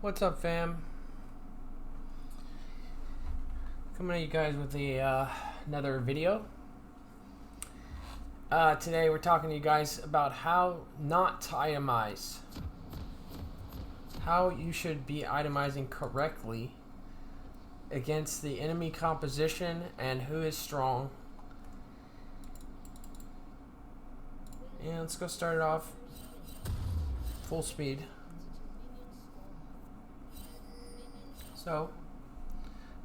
What's up, fam? Coming at you guys with another video. Today we're talking to you guys about how not to itemize. How you should be itemizing correctly against the enemy composition and who is strong. And let's go start it off full speed.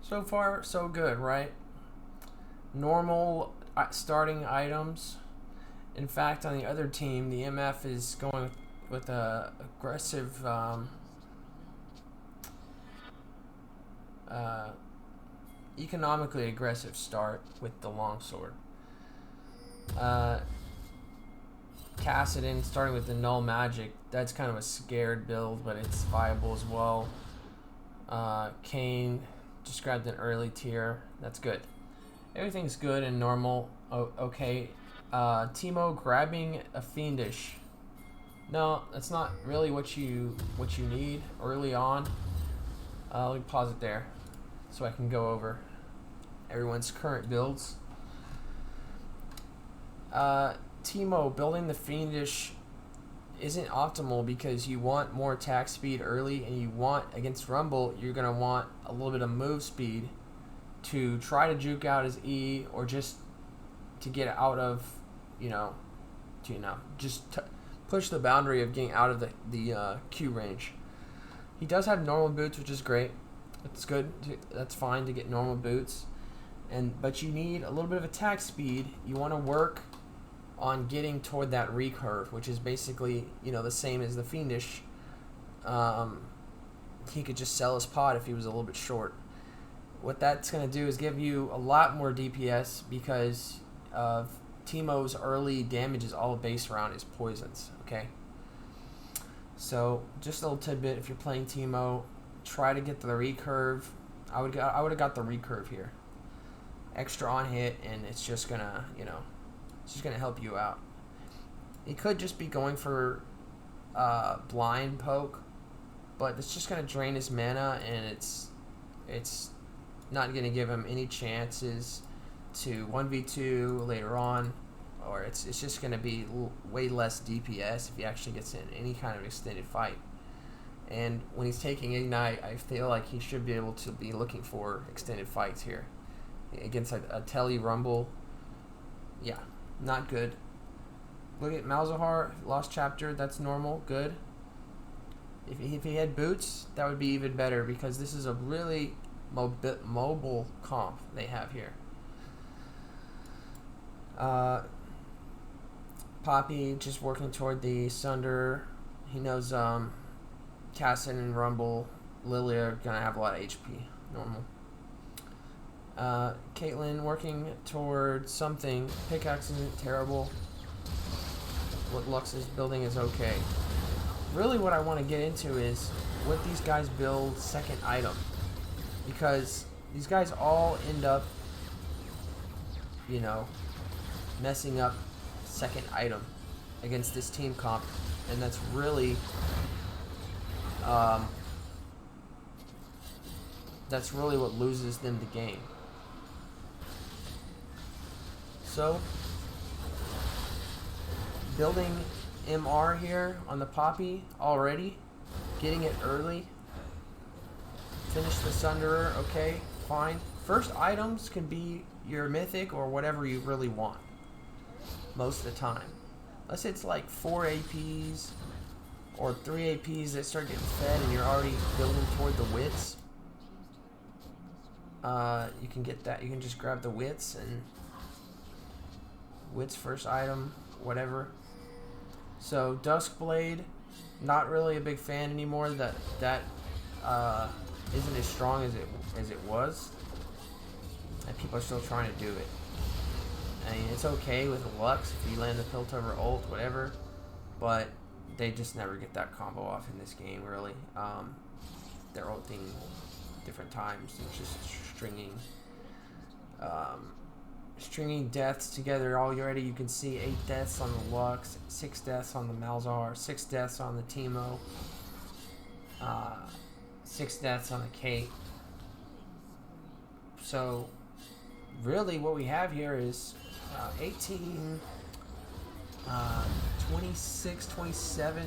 So far, so good, right? Normal starting items. In fact, on the other team, the MF is going with a aggressive economically aggressive start with the longsword. Cassidon starting with the null magic. That's kind of a scared build, but it's viable as well. Kane just grabbed an early tier. That's good. Everything's good and normal. Okay. Teemo grabbing a fiendish. No, that's not really what you need early on. Let me pause it there so I can go over everyone's current builds. Teemo building the fiendish isn't optimal because you want more attack speed early, and you want, against Rumble, you're going to want a little bit of move speed to try to juke out his E, or just to get out of, just push the boundary of getting out of the Q range. He does have normal boots, which is great. That's good. That's fine to get normal boots, but you need a little bit of attack speed. You want to work on getting toward that recurve, which is basically, the same as the fiendish. He could just sell his pod if he was a little bit short. What that's going to do is give you a lot more DPS, because of Teemo's early damage is all based around his poisons. Okay, so just a little tidbit: if you're playing Teemo, try to get the recurve. I would have got the recurve here, extra on hit, and it's just gonna it's just gonna help you out. He could just be going for blind poke, but it's just gonna drain his mana, and it's not gonna give him any chances to 1v2 later on, or it's just gonna be way less DPS if he actually gets in any kind of extended fight. And when he's taking Ignite, I feel like he should be able to be looking for extended fights here against a Telly Rumble. Yeah, not good. Look at Malzahar, lost chapter. That's normal, good. If he had boots, that would be even better, because this is a really mobile comp they have here. Poppy just working toward the Sunder. He knows Cassin and Rumble, Lily are gonna have a lot of HP. Normal. Caitlyn working towards something. Pickaxe isn't terrible. What Lux is building is okay. Really what I want to get into is what these guys build second item, because these guys all end up messing up second item against this team comp, and that's really what loses them the game. So, building MR here on the Poppy already, getting it early. Finish the Sunderer, okay, fine. First items can be your mythic or whatever you really want, most of the time. Unless it's like 4 APs or 3 APs that start getting fed and you're already building toward the wits. You can get that. You can just grab the wits, and wits first item, whatever. So Duskblade, not really a big fan anymore. That isn't as strong as it was, and people are still trying to do it. I mean, it's okay with Lux if you land the Piltover ult, whatever, but they just never get that combo off in this game, really. They're ulting different times and just stringing deaths together already. You can see 8 deaths on the Lux, 6 deaths on the Malzahar, 6 deaths on the Teemo. 6 deaths on a K. So, really what we have here is 18, 26, 27.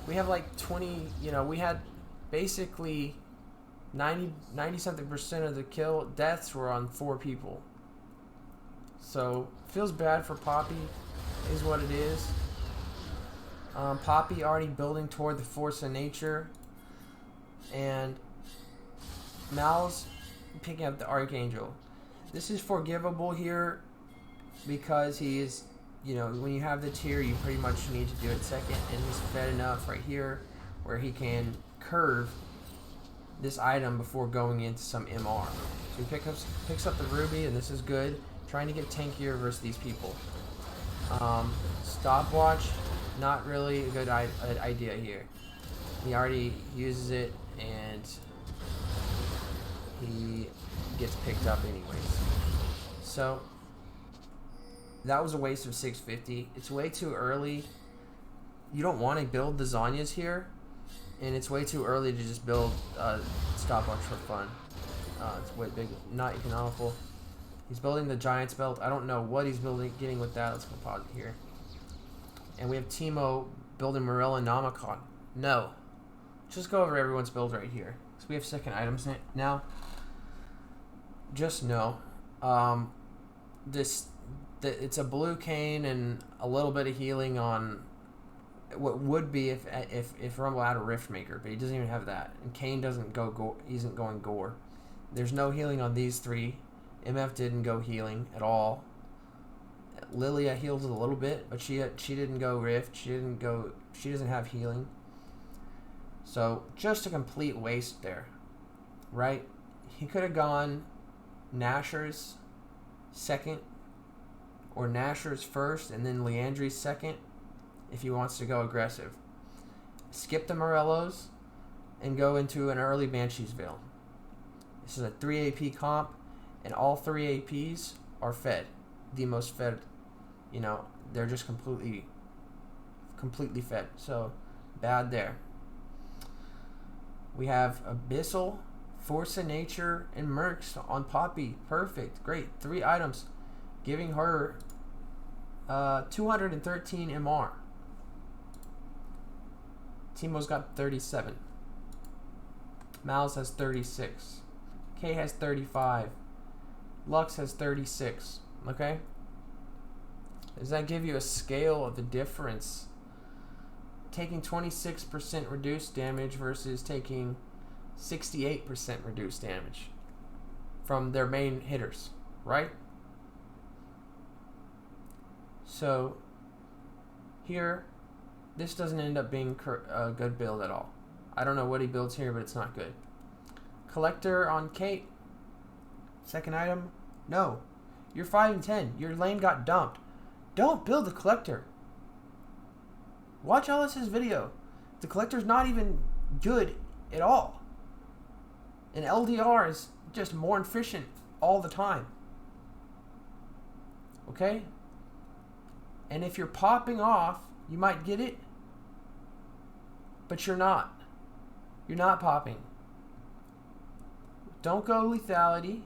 We have like 20, we had basically 90 something percent of the deaths were on 4 people. So, feels bad for Poppy, is what it is. Poppy already building toward the force of nature. And Mal's picking up the Archangel. This is forgivable here because he is, when you have the tier, you pretty much need to do it second. And he's fed enough right here where he can curve this item before going into some MR. So he picks up the Ruby, and this is good. Trying to get tankier versus these people. Stopwatch, not really a good idea here. He already uses it, and he gets picked up anyways. So, that was a waste of 650. It's way too early. You don't want to build the Zanyas here, and it's way too early to just build Stopwatch for fun. It's way big, not economical. He's building the Giant's Belt. I don't know what he's getting with that. Let's go pause it here. And we have Teemo building Morella Nomicon. No. Just go over everyone's build right here. So we have second items now. Just know. It's a blue cane and a little bit of healing on what would be if Rumble had a Rift Maker, but he doesn't even have that. And Kane doesn't isn't going gore. There's no healing on these 3. MF didn't go healing at all. Lilia heals a little bit, but she didn't go Rift. She doesn't have healing. So just a complete waste there, right? He could have gone Nashor's second, or Nashor's first, and then Leandri's second, if he wants to go aggressive. Skip the Morellos and go into an early Banshee's Veil. This is a 3 AP comp. And all 3 APs are fed. The most fed. They're just completely fed. So, bad there. We have Abyssal, Force of Nature, and Mercs on Poppy. Perfect. Great. 3 items. Giving her 213 MR. Teemo's got 37. Mal's has 36. K has 35. Lux has 36, okay? Does that give you a scale of the difference? Taking 26% reduced damage versus taking 68% reduced damage from their main hitters, right? So, here, this doesn't end up being a good build at all. I don't know what he builds here, but it's not good. Collector on Kate. Second item, no. You're 5 and 10. Your lane got dumped. Don't build the Collector. Watch Ellis's video. The Collector's not even good at all. And LDR is just more efficient all the time. Okay? And if you're popping off, you might get it. But you're not. You're not popping. Don't go lethality.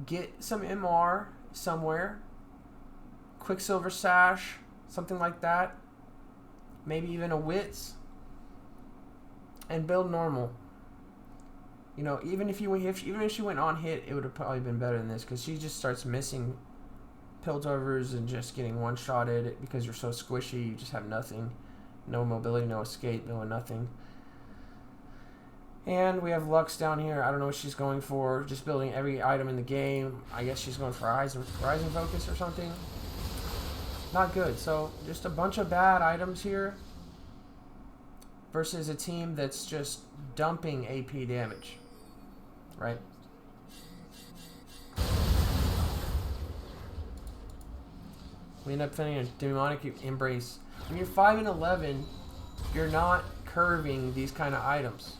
Get some MR somewhere. Quicksilver Sash, something like that. Maybe even a Wits. And build normal. Even if she went on hit, it would have probably been better than this, because she just starts missing Piltovers and just getting one-shotted because you're so squishy. You just have nothing. No mobility, no escape, no nothing. And we have Lux down here. I don't know what she's going for. Just building every item in the game. I guess she's going for Rising Focus or something. Not good. So, just a bunch of bad items here. Versus a team that's just dumping AP damage. Right? We end up finding a Demonic Embrace. When you're 5 and 11, you're not curving these kind of items.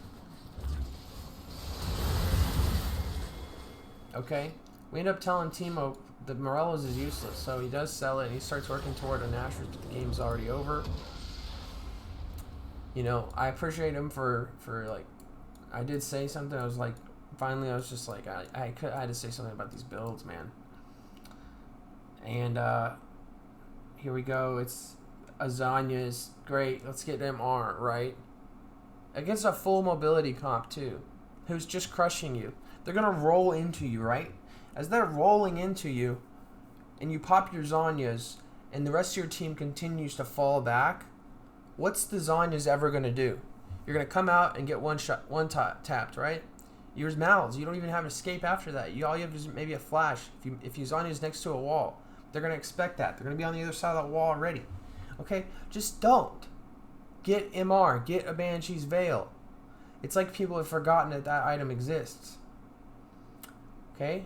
Okay? We end up telling Teemo the Morellos is useless, so he does sell it, and he starts working toward a Nashor's, but the game's already over. I appreciate him for like I did say something. I was like, finally, I was just like, I had to say something about these builds, man. And here we go. It's Azania's great. Let's get MR, right? Against a full mobility comp, too, who's just crushing you. They're going to roll into you, right? As they're rolling into you, and you pop your Zanyas, and the rest of your team continues to fall back, what's the Zanyas ever going to do? You're going to come out and get one tapped, right? Yours mouths. You don't even have escape after that. All you have is maybe a flash. If you Zanya's next to a wall, they're going to expect that. They're going to be on the other side of that wall already. Okay? Just don't. Get MR. Get a Banshee's Veil. It's like people have forgotten that that item exists. Okay?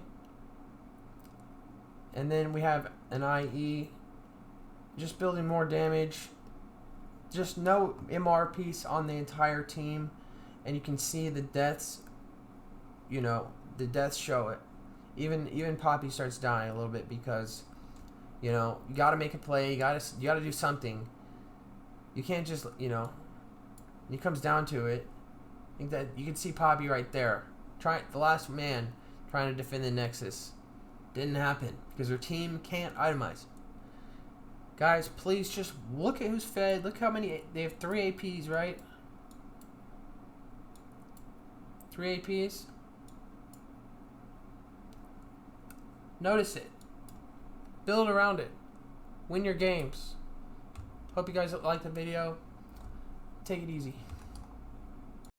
And then we have an IE. Just building more damage. Just no MR piece on the entire team. And you can see the deaths. You know, the deaths show it. Even Poppy starts dying a little bit because, you know, you got to make a play. You got to do something. You can't just, you know, it comes down to it. I think that you can see Poppy right there. The last man trying to defend the Nexus. Didn't happen because their team can't itemize. Guys, please just look at who's fed. Look how many. They have 3 APs, right? 3 APs. Notice it. Build around it. Win your games. Hope you guys liked the video. Take it easy.